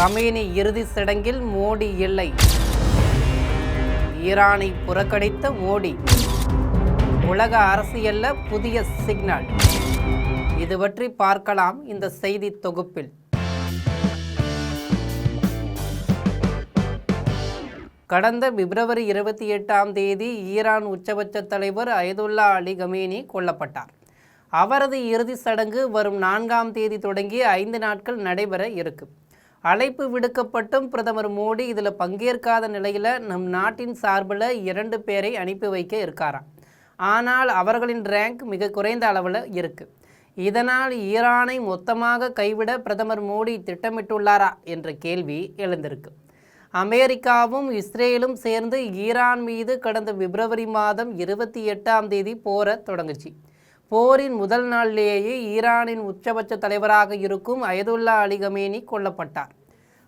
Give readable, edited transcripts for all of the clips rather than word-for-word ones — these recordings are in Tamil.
கமேனி இறுதி சடங்கில் மோடி இல்லை. ஈரானை புறக்கணித்த மோடி. உலக அரசியல்ல புதிய சிக்னல். இது பற்றி பார்க்கலாம் இந்த செய்தி தொகுப்பில். கடந்த பிப்ரவரி 28 ஈரான் உச்சபட்ச தலைவர் அயதுல்லா அலி கமேனி கொல்லப்பட்டார். அவரது இறுதி சடங்கு வரும் 4 தொடங்கி 5 நாட்கள் நடைபெற இருக்கு. அழைப்பு விடுக்கப்பட்டும் பிரதமர் மோடி இதில் பங்கேற்காத நிலையில் நம் நாட்டின் சார்பில் 2 பேரை அனுப்பி வைக்க இருக்காராம். ஆனால் அவர்களின் ரேங்க் மிக குறைந்த அளவில் இருக்குது. இதனால் ஈரானை மொத்தமாக கைவிட பிரதமர் மோடி திட்டமிட்டுள்ளாரா என்ற கேள்வி எழுந்திருக்கு. அமெரிக்காவும் இஸ்ரேலும் சேர்ந்து ஈரான் மீது கடந்த பிப்ரவரி மாதம் 28 போரை தொடங்குச்சு. போரின் முதல் நாளிலேயே ஈரானின் உச்சபட்ச தலைவராக இருக்கும் அயதுல்லா அலி கமேனி கொல்லப்பட்டார்.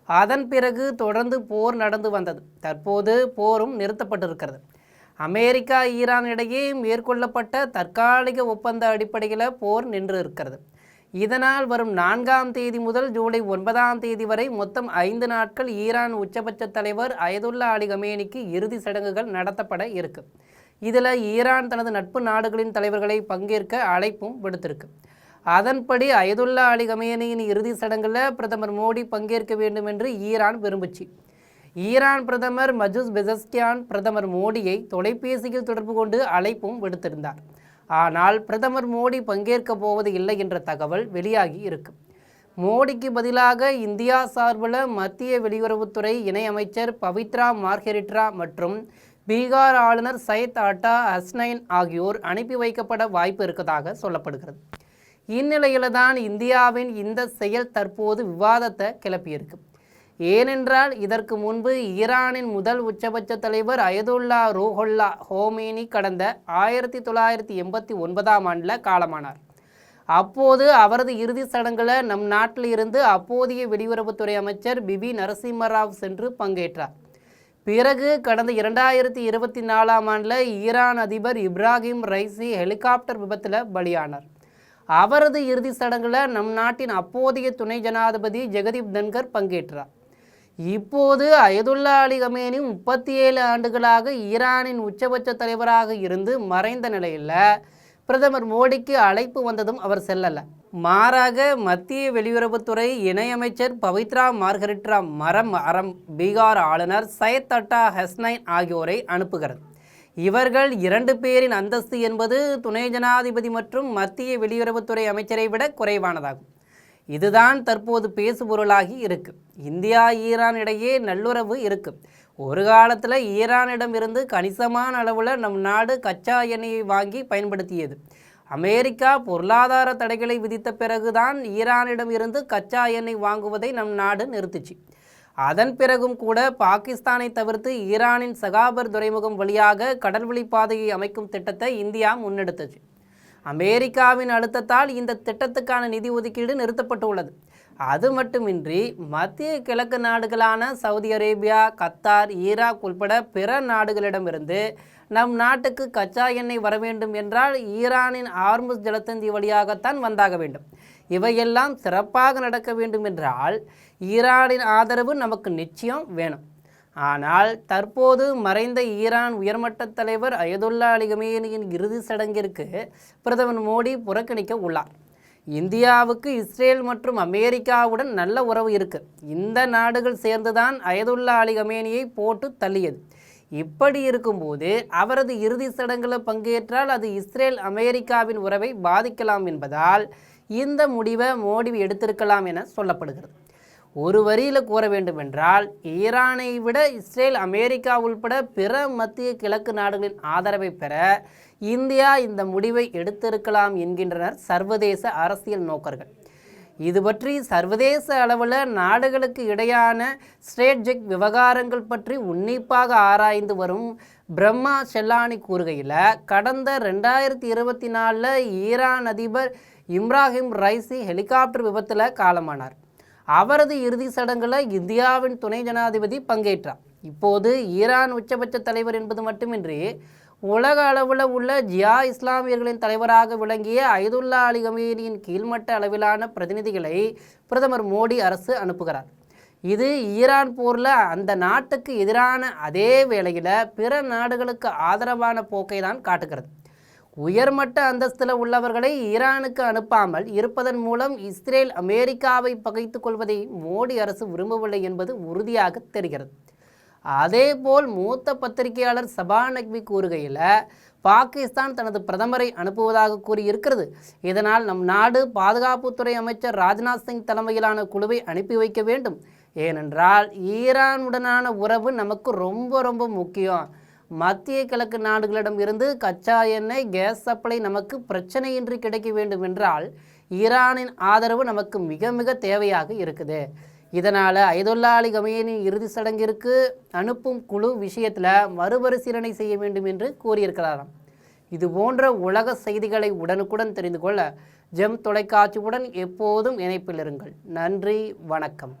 அதன் பிறகு தொடர்ந்து போர் நடந்து வந்தது. தற்போது போரும் நிறுத்தப்பட்டிருக்கிறது. அமெரிக்கா ஈரான் இடையே மேற்கொள்ளப்பட்ட தற்காலிக ஒப்பந்த அடிப்படையில் போர் நின்று இருக்கிறது. இதனால் வரும் 4 முதல் ஜூலை 9 வரை மொத்தம் 5 நாட்கள் ஈரான் உச்சபட்ச தலைவர் அயதுல்லா அலி கமேனிக்கு இறுதி சடங்குகள் நடத்தப்பட இருக்கு. இதில் ஈரான் தனது நட்பு நாடுகளின் தலைவர்களை பங்கேற்க அழைப்பும் விடுத்திருக்கு. அதன்படி அயதுல்லா அலி கமேனியின் இறுதி சடங்கில் பிரதமர் மோடி பங்கேற்க வேண்டும் என்று ஈரான் விரும்புச்சு. ஈரான் பிரதமர் மசூத் பெசஸ்கியான் பிரதமர் மோடியை தொலைபேசியில் தொடர்பு கொண்டு அழைப்பும் விடுத்திருந்தார். ஆனால் பிரதமர் மோடி பங்கேற்க போவது இல்லை என்ற தகவல் வெளியாகி இருக்கு. மோடிக்கு பதிலாக இந்தியா சார்பில் மத்திய வெளியுறவுத்துறை இணையமைச்சர் பவித்ரா மார்கெரிட்டா மற்றும் பீகார் ஆளுநர் சையத் அட்டா ஹஸ்னைன் ஆகியோர் அனுப்பி வைக்கப்பட வாய்ப்பு இருப்பதாக சொல்லப்படுகிறது. இந்நிலையில்தான் இந்தியாவின் இந்த செயல் தற்போது விவாதத்தை கிளப்பியிருக்கு. ஏனென்றால் இதற்கு முன்பு ஈரானின் முதல் உச்சபட்ச தலைவர் அயதுல்லா ரூஹுல்லா ஹோமேனி கடந்த 1989 காலமானார். அப்போது அவரது இறுதி சடங்குல நம் நாட்டில் இருந்து அப்போதைய வெளியுறவுத்துறை அமைச்சர் பிபி நரசிம்மராவ் சென்று பங்கேற்றார். பிறகு கடந்த 2024 ஈரான் அதிபர் இப்ராஹிம் ரைசி ஹெலிகாப்டர் விபத்தில் பலியானார். அவரது இறுதி சடங்குல நம் நாட்டின் அப்போதைய துணை ஜனாதிபதி ஜெகதீப் தன்கர் பங்கேற்றார். இப்போது அயதுல்லா அலி கமேனி 37 ஆண்டுகளாக ஈரானின் உச்சபட்ச தலைவராக இருந்து மறைந்த நிலையில் பிரதமர் மோடிக்கு அழைப்பு வந்ததும் அவர் செல்லல. மாறாக மத்திய வெளியுறவுத்துறை இணையமைச்சர் பவித்ரா மார்கெரிட்டா பீகார் ஆளுநர் சையத் அட்டா ஹஸ்னைன் ஆகியோரை அனுப்புகிறது. இவர்கள் 2 பேரின் அந்தஸ்து என்பது துணை ஜனாதிபதி மற்றும் மத்திய வெளியுறவுத்துறை அமைச்சரை விட குறைவானதாகும். இதுதான் தற்போது பேசுபொருளாகி இருக்கு. இந்தியா ஈரான் இடையே நல்லுறவு இருக்கு. ஒரு காலத்தில் ஈரானிடம் இருந்து கணிசமான அளவில் நம் நாடு கச்சா எண்ணெயை வாங்கி பயன்படுத்தியது. அமெரிக்கா பொருளாதார தடைகளை விதித்த பிறகுதான் ஈரானிடம் இருந்து கச்சா எண்ணெய் வாங்குவதை நம் நாடு நிறுத்துச்சு. அதன் பிறகும் கூட பாகிஸ்தானை தவிர்த்து ஈரானின் சகாபர் துறைமுகம் வழியாக கடல்வழி பாதையை அமைக்கும் திட்டத்தை இந்தியா முன்னெடுத்துச்சு. அமெரிக்காவின் அழுத்தத்தால் இந்த திட்டத்துக்கான நிதி ஒதுக்கீடு நிறுத்தப்பட்டுள்ளது. அது மட்டுமின்றி மத்திய கிழக்கு நாடுகளான சவுதி அரேபியா, கத்தார், ஈராக் உள்பட பிற நாடுகளிடமிருந்து நம் நாட்டுக்கு கச்சா எண்ணெய் வர வேண்டும் என்றால் ஈரானின் ஹார்முஸ் ஜலசந்தி வழியாகத்தான் வந்தாக வேண்டும். இவையெல்லாம் சிறப்பாக நடக்க வேண்டும் என்றால் ஈரானின் ஆதரவு நமக்கு நிச்சயம் வேணும். ஆனால் தற்போது மறைந்த ஈரான் உயர்மட்ட தலைவர் அயதுல்லா அலி கமேனியின் இறுதி சடங்கிற்கு பிரதமர் மோடி புறக்கணிக்க உள்ளார். இந்தியாவுக்கு இஸ்ரேல் மற்றும் அமெரிக்காவுடன் நல்ல உறவு இருக்கு. இந்த நாடுகள் சேர்ந்துதான் அயதுல்லா அலி கமேனியை போட்டு தள்ளியது. இப்படி இருக்கும்போது அவரது இறுதி சடங்கில் பங்கேற்றால் அது இஸ்ரேல் அமெரிக்காவின் உறவை பாதிக்கலாம் என்பதால் இந்த முடிவை மோடி எடுத்திருக்கலாம் என சொல்லப்படுகிறது. ஒரு வரியில் கூற வேண்டுமென்றால் ஈரானை விட இஸ்ரேல், அமெரிக்கா உள்பட பிற மத்திய கிழக்கு நாடுகளின் ஆதரவை பெற இந்தியா இந்த முடிவை எடுத்திருக்கலாம் என்கின்றனர் சர்வதேச அரசியல் நோக்கர்கள். இது பற்றி சர்வதேச அளவில் நாடுகளுக்கு இடையான ஸ்ட்ராட்டஜிக் விவகாரங்கள் பற்றி உன்னிப்பாக ஆராய்ந்து வரும் பிரம்மா ஷெல்லானி கூறுகையில் கடந்த 2024 ஈரான் அதிபர் இப்ராஹிம் ரைசி ஹெலிகாப்டர் விபத்தில் காலமானார். அவரது இறுதி சடங்குல இந்தியாவின் துணை ஜனாதிபதி பங்கேற்றார். இப்போது ஈரான் உச்சபட்ச தலைவர் என்பது மட்டுமின்றி உலக அளவில் உள்ள ஜியா இஸ்லாமியர்களின் தலைவராக விளங்கிய அயதுல்லா அலி கமேனியின் கீழ்மட்ட அளவிலான பிரதிநிதிகளை பிரதமர் மோடி அரசு அனுப்புகிறார். இது ஈரான் போரில் அந்த நாட்டுக்கு எதிரான அதே வேளையில் பிற நாடுகளுக்கு ஆதரவான போக்கை தான் காட்டுகிறது. உயர்மட்ட அந்தஸ்தில் உள்ளவர்களை ஈரானுக்கு அனுப்பாமல் இருப்பதன் மூலம் இஸ்ரேல் அமெரிக்காவை பகைத்து கொள்வதை மோடி அரசு விரும்பவில்லை என்பது உறுதியாக தெரிகிறது. அதேபோல் மூத்த பத்திரிகையாளர் சபா நக்வி கூறுகையில் பாகிஸ்தான் தனது பிரதமரை அனுப்புவதாக கூறியிருக்கிறது. இதனால் நம் நாடு பாதுகாப்புத்துறை அமைச்சர் ராஜ்நாத் சிங் தலைமையிலான குழுவை அனுப்பி வைக்க வேண்டும். ஏனென்றால் ஈரானுடனான உறவு நமக்கு ரொம்ப முக்கியம். மத்திய கிழக்கு நாடுகளிடம் இருந்து கச்சா எண்ணெய், கேஸ் சப்ளை நமக்கு பிரச்சனையின்றி கிடைக்க வேண்டும் என்றால் ஈரானின் ஆதரவு நமக்கு மிக தேவையாக இருக்குது. இதனால் அயதுல்லா அலி கமேனி இறுதி சடங்கிற்கு அனுப்பும் குழு விஷயத்தில் மறுபரிசீலனை செய்ய வேண்டும் என்று கூறியிருக்கிறாராம். இது போன்ற உலக செய்திகளை உடனுக்குடன் தெரிந்து கொள்ள ஜெம் தொலைக்காட்சியுடன் எப்போதும் இணைப்பில் இருங்கள். நன்றி, வணக்கம்.